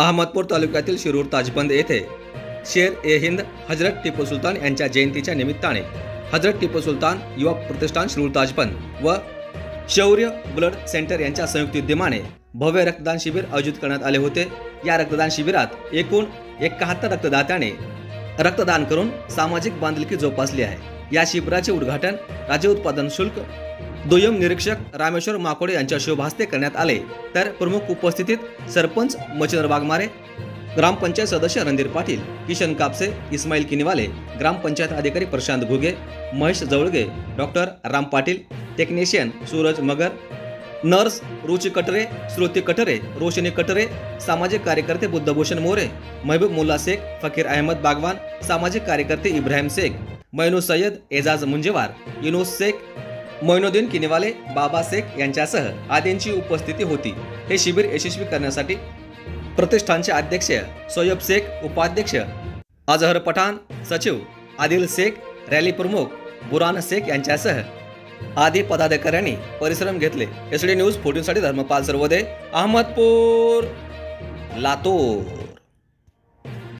अहमदपूर तालुक्यातील शिरूर ताजबंद येथे शेर ए हिंद हजरत टिपू सुलतान यांच्या जयंतीच्या निमित्ताने हजरत टिपू सुलतान युवक प्रतिष्ठान शिरूर ताजबंद व शौर्य ब्लड सेंटर यांच्या संयुक्त विद्यमाने भव्य रक्तदान शिबिर आयोजित करण्यात आले होते। या रक्तदान शिबिरात एकूण 71 रक्तदात्याने रक्तदान करून सामाजिक बांधिलकी जोपासली आहे। या शिबिराचे उद्घाटन राज्य उत्पादन शुल्क दुय्यम निरीक्षक रामेश्वर माकोडे यांच्या शुभ हस्ते करण्यात आले। तर प्रमुख उपस्थितीत सरपंच मच्छिंद्र वाघमारे, ग्रामपंचायत सदस्य रणधीर पाटील, किशन कापसे, इस्माईल किनीवाले, ग्रामपंचायत अधिकारी प्रशांत घुगे, महेश जवळगे, डॉक्टर राम पाटील, टेक्निशियन सूरज मगर, नर्स रुचि कटरे, श्रुती कटरे, रोशनी कटरे, सामाजिक कार्यकर्ते बुद्धभूषण मोरे, महबूब मुल्ला शेख, फकीर अहमद बागवान, सामाजिक कार्यकर्ते इब्राहिम शेख, मैनू सय्यद, एजाज मुंजेवार, युनुस शेख, मोइनुद्दीन किनीवाले, बाबा शेख यांच्यासह आदींची उपस्थिती होती। हे शिबिर यशस्वी करण्यासाठी प्रतिष्ठानचे अध्यक्ष सोयब शेख, उपाध्यक्ष अजहर पठाण, सचिव आदिल शेख, रॅली प्रमुख बुरान शेख यांच्यासह आदी पदाधिकाऱ्यांनी परिश्रम घेतले। एसडी न्यूज 14 साठी धर्मपाल सर्वोदे, अहमदपूर, लातूर।